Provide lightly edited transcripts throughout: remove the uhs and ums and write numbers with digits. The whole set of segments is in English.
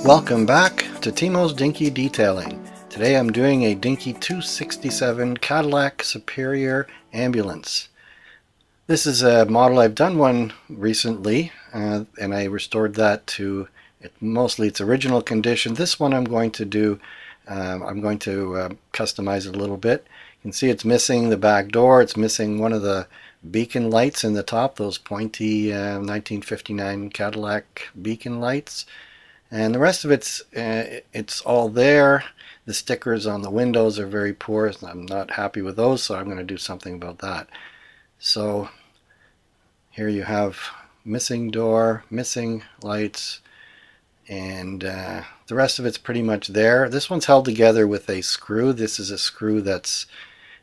Welcome back to Timo's Dinky Detailing. Today I'm doing a Dinky 267 Cadillac Superior ambulance. This is a model, I've done one recently and I restored that to mostly its original condition. This one I'm going to do, customize it a little bit. You can see it's missing the back door, it's missing one of the beacon lights in the top, those pointy 1959 Cadillac beacon lights. And the rest of it's all there. The stickers on the windows are very poor. I'm not happy with those, so I'm going to do something about that. So here you have missing door, missing lights, and the rest of it's pretty much there. This one's held together with a screw. This is a screw that's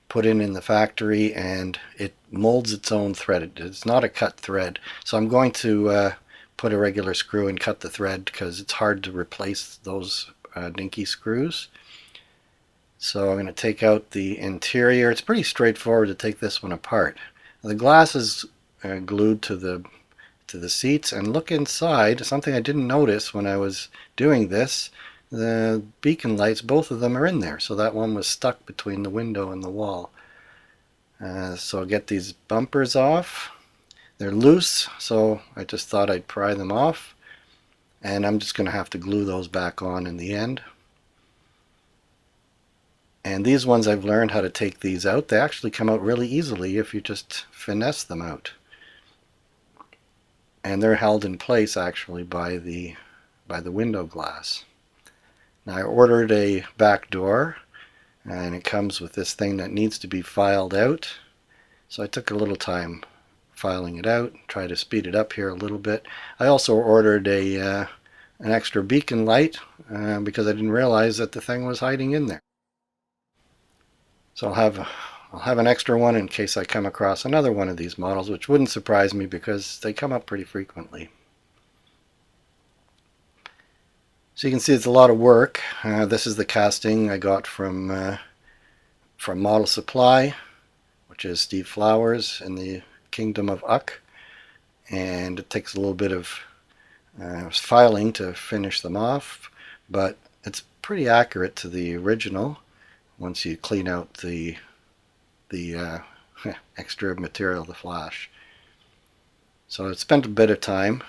put in the factory, and it molds its own thread. It's not a cut thread, so I'm going to put a regular screw and cut the thread because it's hard to replace those dinky screws. So I'm going to take out the interior. It's pretty straightforward to take this one apart. The glass is glued to the seats, and look inside. Something I didn't notice when I was doing this, the beacon lights, both of them are in there, so that one was stuck between the window and the wall. So I'll get these bumpers off. They're loose, so I just thought I'd pry them off, and I'm just going to have to glue those back on in the end. And these ones, I've learned how to take these out. They actually come out really easily if you just finesse them out. And they're held in place actually by the window glass. Now I ordered a back door, and it comes with this thing that needs to be filed out. So I took a little time filing it out, try to speed it up here a little bit. I also ordered an extra beacon light because I didn't realize that the thing was hiding in there. So I'll have an extra one in case I come across another one of these models, which wouldn't surprise me because they come up pretty frequently. So you can see it's a lot of work. This is the casting I got from Model Supply, which is Steve Flowers in the Kingdom of Auixe, and it takes a little bit of filing to finish them off, but it's pretty accurate to the original once you clean out the extra material, the flash. So it spent a bit of time,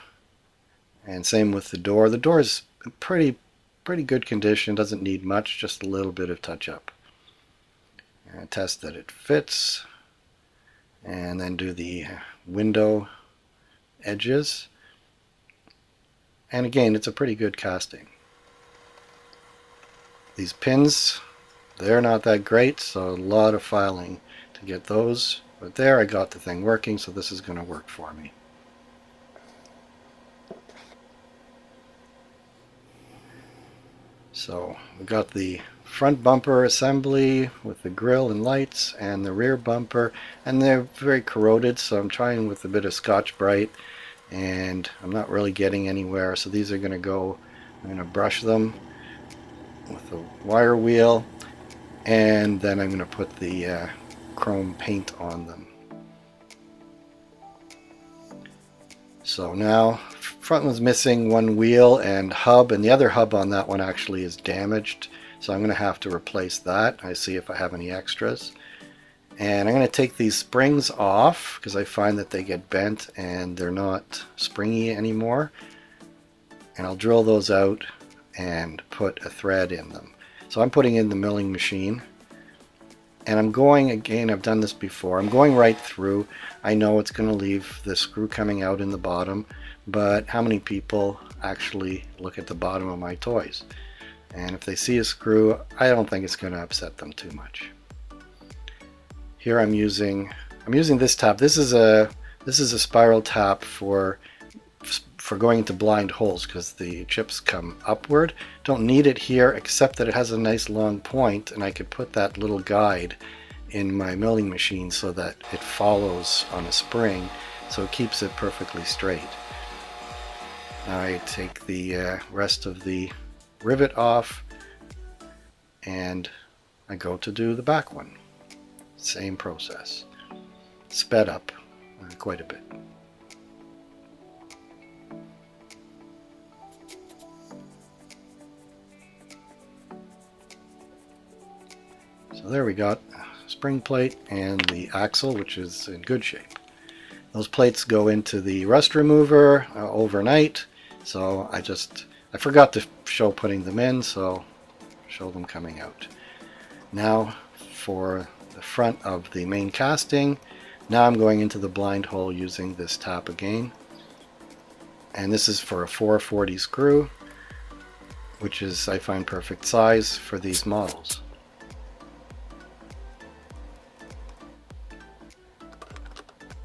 and same with the door. The door is in pretty good condition, doesn't need much, just a little bit of touch-up. Test that it fits, and then do the window edges. And again, it's a pretty good casting. These pins, they're not that great, so a lot of filing to get those. But there, I got the thing working, so this is going to work for me. So we got the front bumper assembly with the grille and lights, and the rear bumper, and they're very corroded, so I'm trying with a bit of Scotch-Brite, and I'm not really getting anywhere. So these are going to go, I'm going to brush them with a wire wheel, and then I'm going to put the chrome paint on them. So now, front one's missing one wheel and hub, and the other hub on that one actually is damaged. So I'm going to have to replace that. I see if I have any extras. And I'm going to take these springs off because I find that they get bent and they're not springy anymore. And I'll drill those out and put a thread in them. So I'm putting in the milling machine. And I'm going, again, I've done this before, I'm going right through. I know it's going to leave the screw coming out in the bottom, but how many people actually look at the bottom of my toys? And if they see a screw, I don't think it's going to upset them too much. Here I'm using this tap. This is a spiral tap for going into blind holes because the chips come upward. Don't need it here, except that it has a nice long point, and I could put that little guide in my milling machine so that it follows on a spring, so it keeps it perfectly straight. Now I take the rest of the rivet off, and I go to do the back one. Same process, sped up quite a bit. there we got a spring plate and the axle, which is in good shape. Those plates go into the rust remover overnight, so I forgot to show putting them in, so show them coming out. Now for the front of the main casting, now I'm going into the blind hole using this tap again. And this is for a 440 screw, which is, I find, perfect size for these models.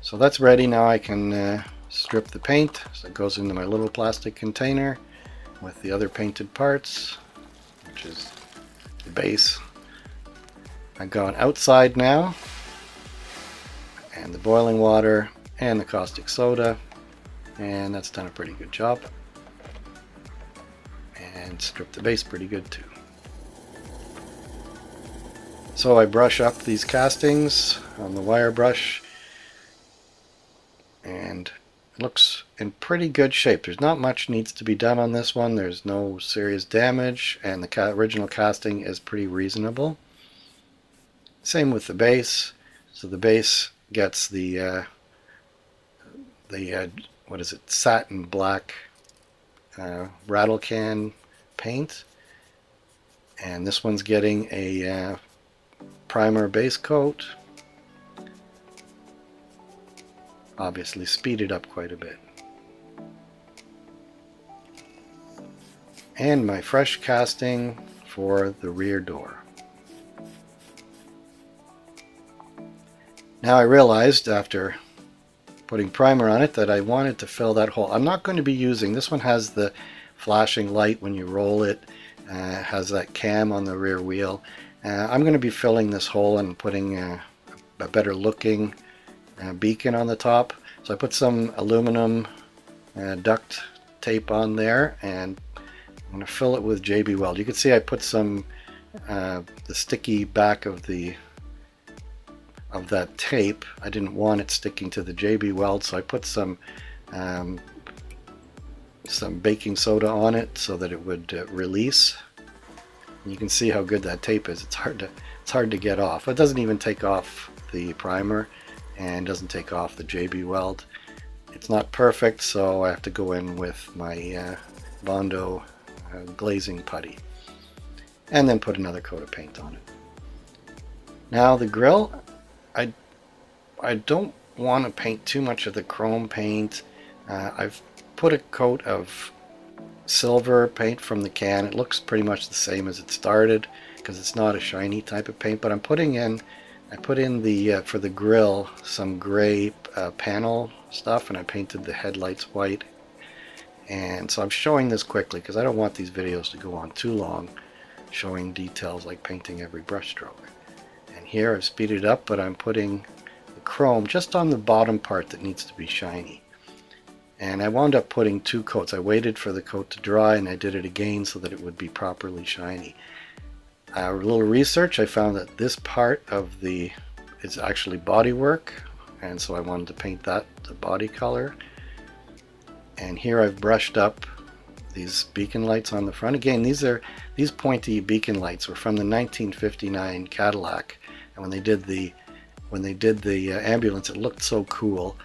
So that's ready. Now I can strip the paint. So it goes into my little plastic container with the other painted parts, which is the base. I've gone outside now, and the boiling water and the caustic soda, and that's done a pretty good job. And stripped the base pretty good too. So I brush up these castings on the wire brush, and it looks in pretty good shape. There's not much needs to be done on this one. There's no serious damage, and the original casting is pretty reasonable. Same with the base. So the base gets the what is it, satin black rattle can paint, and this one's getting a primer base coat, obviously speeded up quite a bit. And my fresh casting for the rear door. Now I realized after putting primer on it that I wanted to fill that hole. I'm not going to be using, this one has the flashing light when you roll it, has that cam on the rear wheel. I'm going to be filling this hole and putting a better looking beacon on the top. So I put some aluminum duct tape on there, and I'm going to fill it with JB Weld. You can see I put some the sticky back of that tape. I didn't want it sticking to the JB Weld, so I put some baking soda on it so that it would release. And you can see how good that tape is. It's hard to get off. It doesn't even take off the primer and doesn't take off the JB Weld. It's not perfect, so I have to go in with my Bondo glazing putty and then put another coat of paint on it. Now the grill, I don't want to paint too much of the chrome paint. I've put a coat of silver paint from the can. It looks pretty much the same as it started because it's not a shiny type of paint, but I put in the for the grill some gray panel stuff, and I painted the headlights white. And so I'm showing this quickly because I don't want these videos to go on too long showing details like painting every brush stroke. And here I've speeded it up, but I'm putting the chrome just on the bottom part that needs to be shiny. And I wound up putting 2 coats. I waited for the coat to dry, and I did it again so that it would be properly shiny. A little research, I found that this part of it's actually bodywork, and so I wanted to paint that the body color. And here I've brushed up these beacon lights on the front. Again, these pointy beacon lights were from the 1959 Cadillac, and when they did the ambulance, it looked so cool.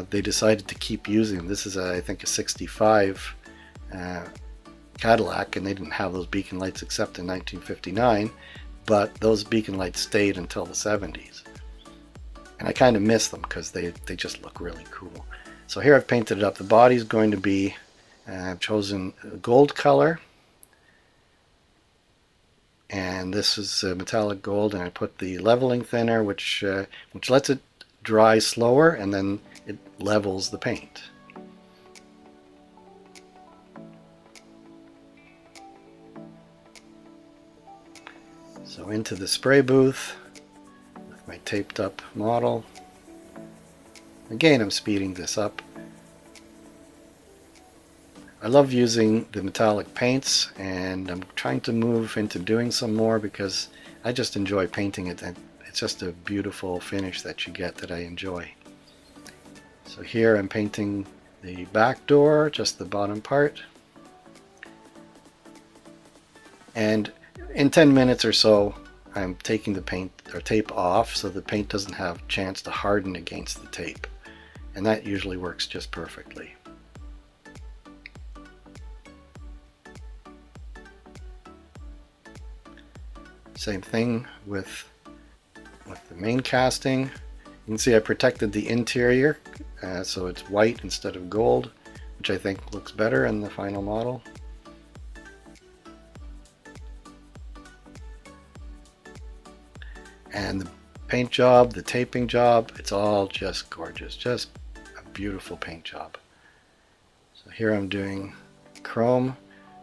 They decided to keep using them. This is I think a 65 Cadillac, and they didn't have those beacon lights except in 1959, but those beacon lights stayed until the 70s. And I kind of miss them because they just look really cool. So here I've painted it up. The body's going to be, I've chosen a gold color, and this is metallic gold, and I put the leveling thinner, which lets it dry slower, and then it levels the paint. So into the spray booth with my taped up model. Again, I'm speeding this up. I love using the metallic paints, and I'm trying to move into doing some more because I just enjoy painting it. It's just a beautiful finish that you get that I enjoy. So here I'm painting the back door, just the bottom part. And in 10 minutes or so, I'm taking the paint or tape off so the paint doesn't have a chance to harden against the tape. And that usually works just perfectly. Same thing with the main casting. You can see I protected the interior so it's white instead of gold, which I think looks better in the final model. And the paint job, the taping job, it's all just gorgeous. Just a beautiful paint job. So here I'm doing chrome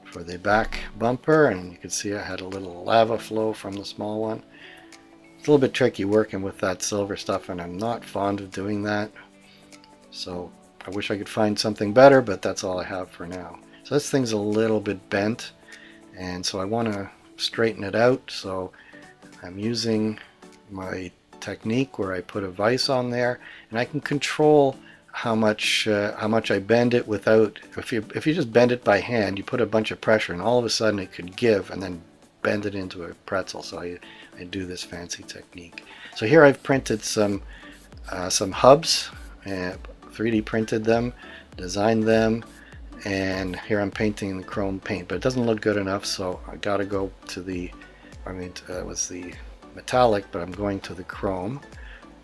for the back bumper, and you can see I had a little lava flow from the small one. It's a little bit tricky working with that silver stuff, and I'm not fond of doing that. So I wish I could find something better, but that's all I have for now. So this thing's a little bit bent, and so I want to straighten it out. So I'm using my technique where I put a vise on there, and I can control how much I bend it without. If you just bend it by hand, you put a bunch of pressure, and all of a sudden it could give and then bend it into a pretzel. So I do this fancy technique. So here I've printed some hubs, 3D printed them, designed them, and here I'm painting the chrome paint. But it doesn't look good enough, so I got to go to the. It was the metallic, but I'm going to the chrome,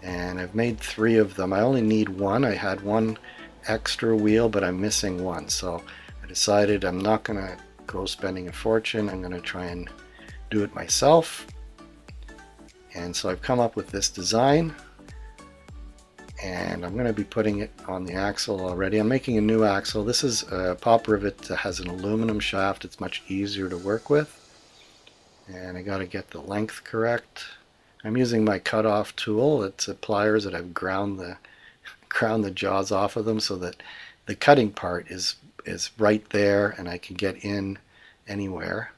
and I've made 3 of them. I only need 1. I had 1 extra wheel, but I'm missing 1, so I decided I'm not gonna go spending a fortune. I'm gonna try and do it myself, and so I've come up with this design, and I'm going to be putting it on the axle already. I'm making a new axle. This is a pop rivet that has an aluminum shaft. It's much easier to work with. And I got to get the length correct. I'm using my cutoff tool. It's pliers that I've ground the jaws off of them so that the cutting part is right there, and I can get in anywhere.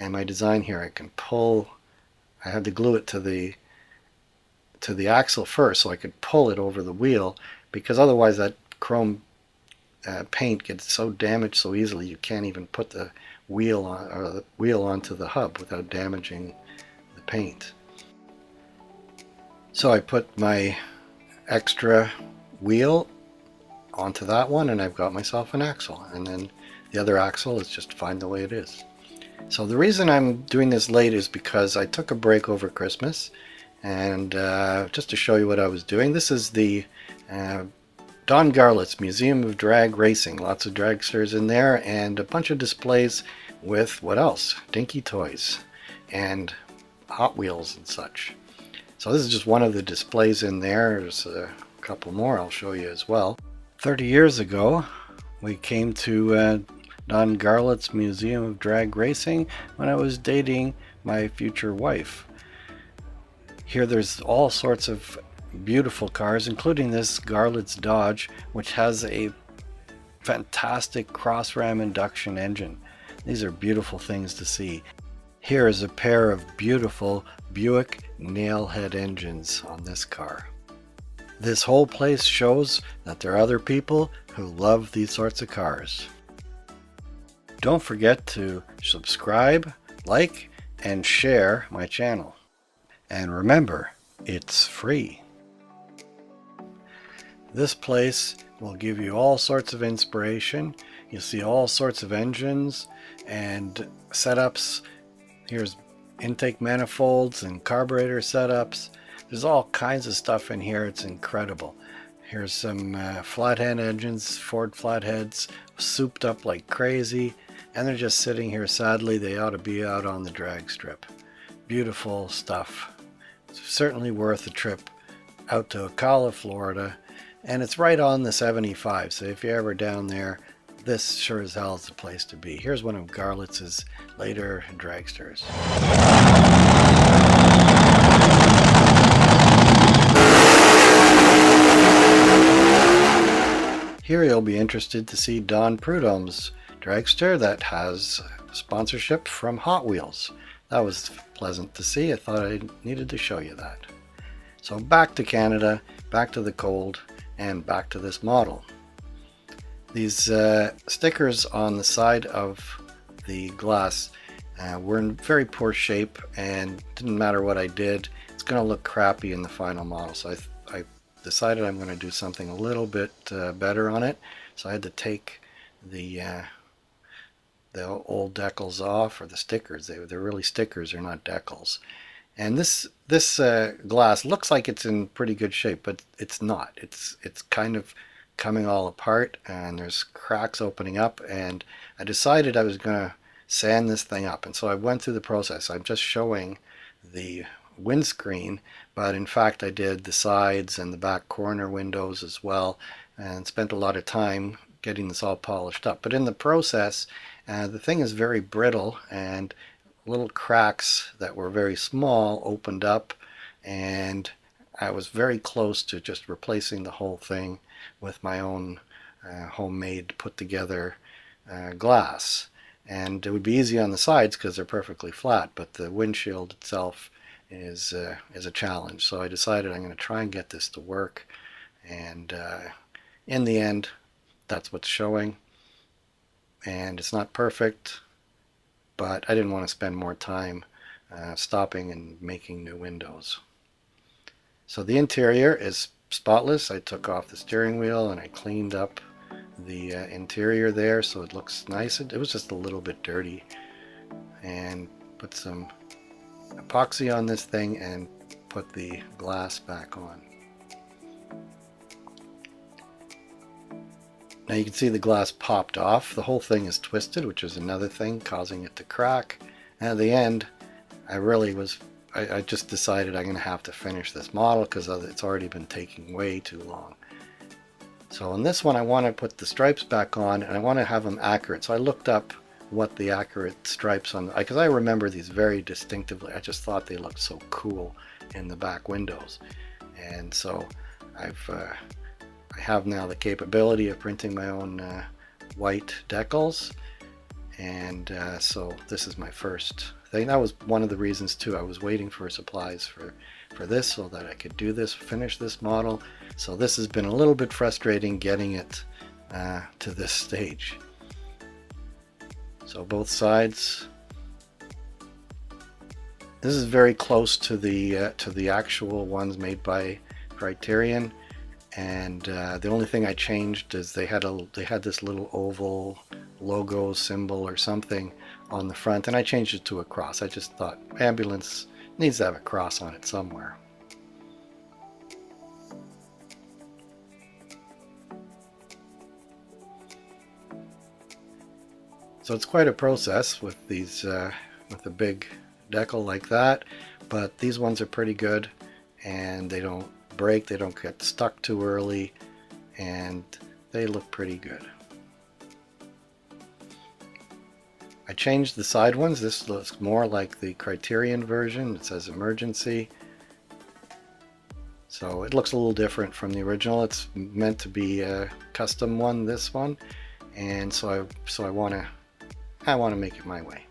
And my design here, I can pull. I had to glue it to the axle first so I could pull it over the wheel, because otherwise that chrome paint gets so damaged so easily you can't even put the wheel on, or the wheel onto the hub without damaging the paint. So I put my extra wheel onto that one, and I've got myself an axle, and then the other axle is just fine the way it is. So the reason I'm doing this late is because I took a break over Christmas, and just to show you what I was doing, this is the Don Garlett's Museum of Drag Racing. Lots of dragsters in there, and a bunch of displays with, what else? Dinky toys and Hot Wheels and such. So this is just one of the displays in there. There's a couple more I'll show you as well. 30 years ago, we came to Don Garlett's Museum of Drag Racing when I was dating my future wife. Here there's all sorts of beautiful cars, including this Garlett's Dodge, which has a fantastic cross-ram induction engine. These are beautiful things to see. Here is a pair of beautiful Buick nailhead engines on this car. This whole place shows that there are other people who love these sorts of cars. Don't forget to subscribe, like, and share my channel. And remember, it's free. This place will give you all sorts of inspiration. You'll see all sorts of engines and setups. Here's intake manifolds and carburetor setups. There's all kinds of stuff in here. It's incredible. Here's some flathead engines, Ford flatheads, souped up like crazy, and they're just sitting here. Sadly, they ought to be out on the drag strip. Beautiful stuff. It's certainly worth a trip out to Ocala, Florida, and it's right on the 75, so if you're ever down there, this sure as hell is the place to be. Here's one of Garlett's later dragsters. Here you'll be interested to see Don Prudhomme's dragster that has sponsorship from Hot Wheels. That was pleasant to see. I thought I needed to show you that. So back to Canada, back to the cold, and back to this model. These stickers on the side of the glass, were in very poor shape, and didn't matter what I did, it's going to look crappy in the final model. So I decided I'm going to do something a little bit better on it. So I had to take the old decals off, or the stickers. They're really stickers, they're not decals. And this glass looks like it's in pretty good shape, but it's not. It's kind of coming all apart, and there's cracks opening up, and I decided I was going to sand this thing up. And so I went through the process. I'm just showing the windscreen, but in fact I did the sides and the back corner windows as well, and spent a lot of time getting this all polished up. But in the process, the thing is very brittle, and little cracks that were very small opened up, and I was very close to just replacing the whole thing with my own homemade put together glass. And it would be easy on the sides because they're perfectly flat, but the windshield itself is a challenge. So I decided I'm going to try and get this to work, and in the end that's what's showing. And it's not perfect, but I didn't want to spend more time stopping and making new windows. So the interior is spotless. I took off the steering wheel and I cleaned up the interior there so it looks nice. It was just a little bit dirty, and put some epoxy on this thing and put the glass back on. Now you can see the glass popped off. The whole thing is twisted, which is another thing causing it to crack. And at the end, I just decided I'm going to have to finish this model because it's already been taking way too long. So on this one, I want to put the stripes back on, and I want to have them accurate. So I looked up what the accurate stripes on, because I remember these very distinctively. I just thought they looked so cool in the back windows. And so I have now the capability of printing my own white decals, and so this is my first thing. That was one of the reasons too. I was waiting for supplies for this so that I could do this, finish this model. So this has been a little bit frustrating getting it to this stage. So both sides. This is very close to the actual ones made by Criterion. And the only thing I changed is they had this little oval logo symbol or something on the front, and I changed it to a cross. I just thought ambulance needs to have a cross on it somewhere. So it's quite a process with these with a big decal like that, but these ones are pretty good, and they don't break, they don't get stuck too early, and they look pretty good. I changed the side ones. This looks more like the Criterion version. It says emergency, so it looks a little different from the original. It's meant to be a custom one, this one, and so I want to make it my way.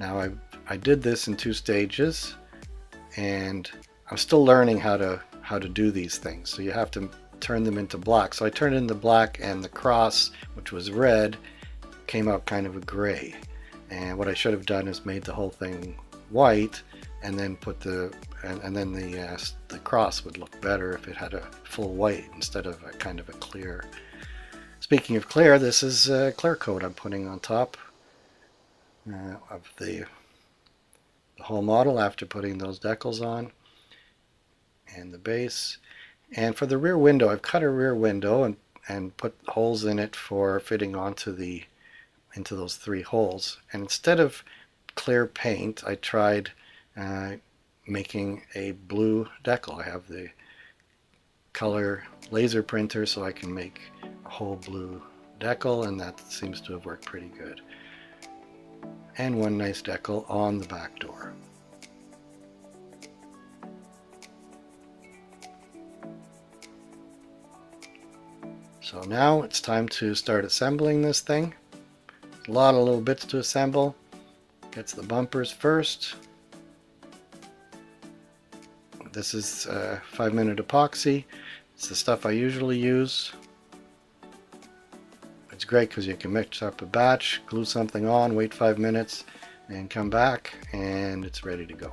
Now I did this in 2 stages, and I'm still learning how to do these things. So you have to turn them into black. So I turned it into black, and the cross, which was red, came out kind of a gray. And what I should have done is made the whole thing white, and then put the cross would look better if it had a full white instead of a kind of a clear. Speaking of clear, this is clear coat I'm putting on top of the whole model after putting those decals on, and the base. And for the rear window, I've cut a rear window and put holes in it for fitting onto into those 3 holes. And instead of clear paint, I tried making a blue decal. I have the color laser printer, so I can make a whole blue decal, and that seems to have worked pretty good. And one nice decal on the back door. So now it's time to start assembling this thing. A lot of little bits to assemble. Gets the bumpers first. This is 5-minute epoxy. It's the stuff I usually use. It's great because you can mix up a batch, glue something on, wait 5 minutes, and come back, and it's ready to go.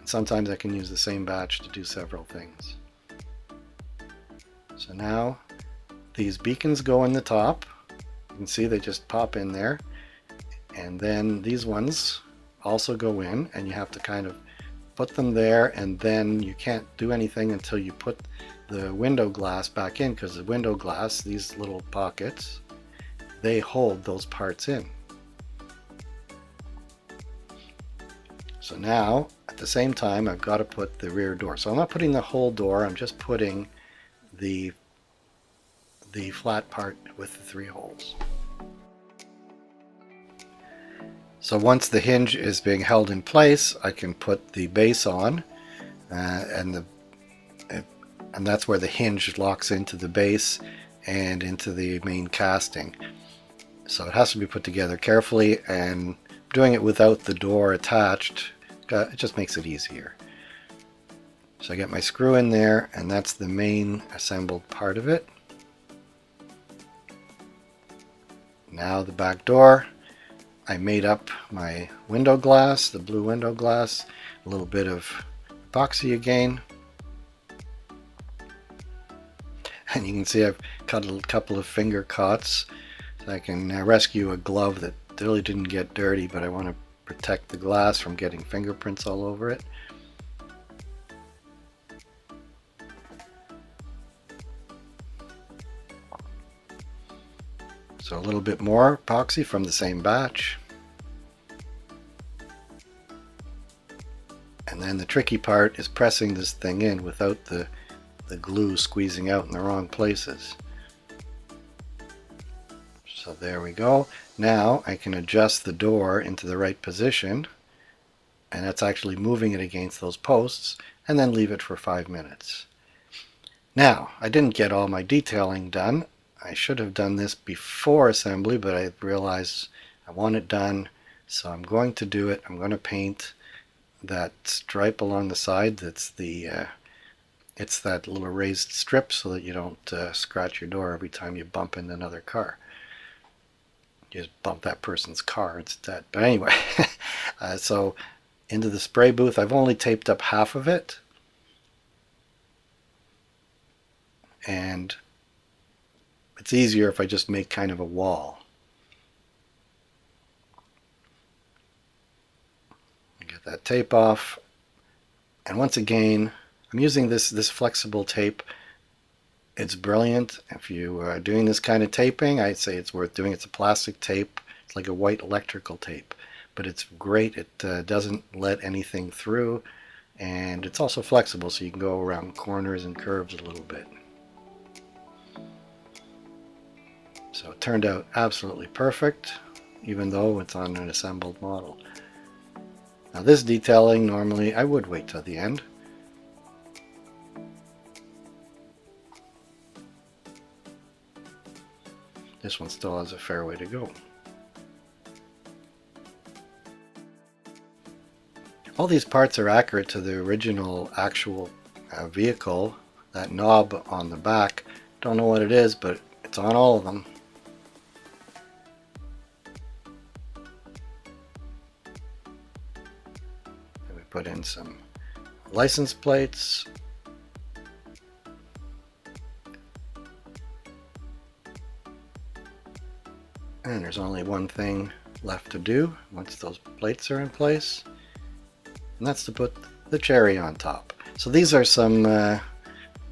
Sometimes I can use the same batch to do several things. So now these beacons go in the top. You can see they just pop in there. And then these ones also go in, and you have to kind of put them there, and then you can't do anything until you put the window glass back in, because the window glass, these little pockets, they hold those parts in. So now, at the same time, I've got to put the rear door. So I'm not putting the whole door, I'm just putting the flat part with the 3 holes. So once the hinge is being held in place, I can put the base on, and that's where the hinge locks into the base and into the main casting. So it has to be put together carefully, and doing it without the door attached, it just makes it easier. So I get my screw in there, and that's the main assembled part of it. Now the back door, I made up my window glass, the blue window glass, a little bit of epoxy again. And you can see I've cut a couple of finger cuts so I can rescue a glove that really didn't get dirty, but I want to protect the glass from getting fingerprints all over it. So a little bit more epoxy from the same batch. And then the tricky part is pressing this thing in without the glue squeezing out in the wrong places. So there we go. Now I can adjust the door into the right position, and that's actually moving it against those posts, and then leave it for 5 minutes. Now, I didn't get all my detailing done. I should have done this before assembly, but I realized I want it done, so I'm going to do it. I'm going to paint that stripe along the side. That's it's that little raised strip so that you don't scratch your door every time you bump into another car. You just bump that person's car instead. But anyway, so into the spray booth, I've only taped up half of it. And it's easier if I just make kind of a wall. Get that tape off. And once again, I'm using this flexible tape. It's brilliant. If you are doing this kind of taping, I'd say it's worth doing. It's a plastic tape. It's like a white electrical tape. But it's great. It doesn't let anything through. And it's also flexible, so you can go around corners and curves a little bit. So it turned out absolutely perfect, even though it's on an assembled model. Now this detailing, normally I would wait till the end. This one still has a fair way to go. All these parts are accurate to the original actual vehicle. That knob on the back, don't know what it is, but it's on all of them. And we put in some license plates. And there's only one thing left to do once those plates are in place, and that's to put the cherry on top. So these are some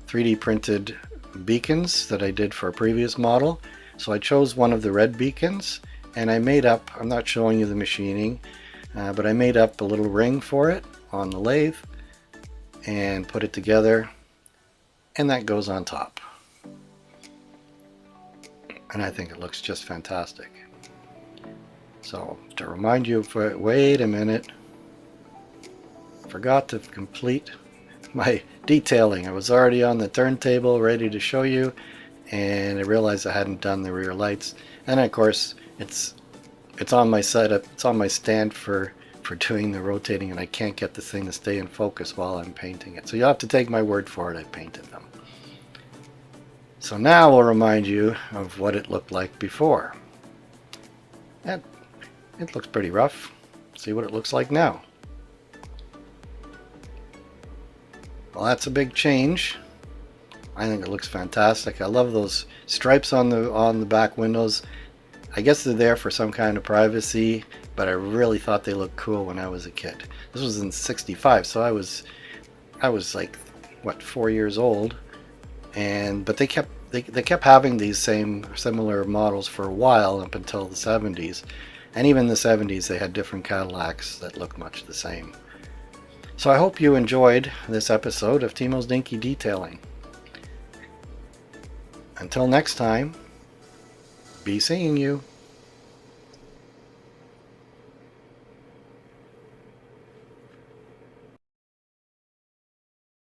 3D printed beacons that I did for a previous model. So I chose one of the red beacons, and I made up, I'm not showing you the machining, but I made up a little ring for it on the lathe and put it together, and that goes on top. And I think it looks just fantastic. So to remind you, wait a minute, forgot to complete my detailing. I was already on the turntable ready to show you, and I realized I hadn't done the rear lights. And of course it's on my setup, it's on my stand for doing the rotating, and I can't get this thing to stay in focus while I'm painting it. So you'll have to take my word for it, I painted them. So now we'll remind you of what it looked like before. And it looks pretty rough. See what it looks like now. Well, that's a big change. I think it looks fantastic. I love those stripes on the back windows. I guess they're there for some kind of privacy, but I really thought they looked cool when I was a kid. This was in '65, so I was like, what, 4 years old, but they kept having these similar models for a while up until the '70s, and even in the '70s they had different Cadillacs that looked much the same. So I hope you enjoyed this episode of Timo's Dinky Detailing. Until next time, be seeing you.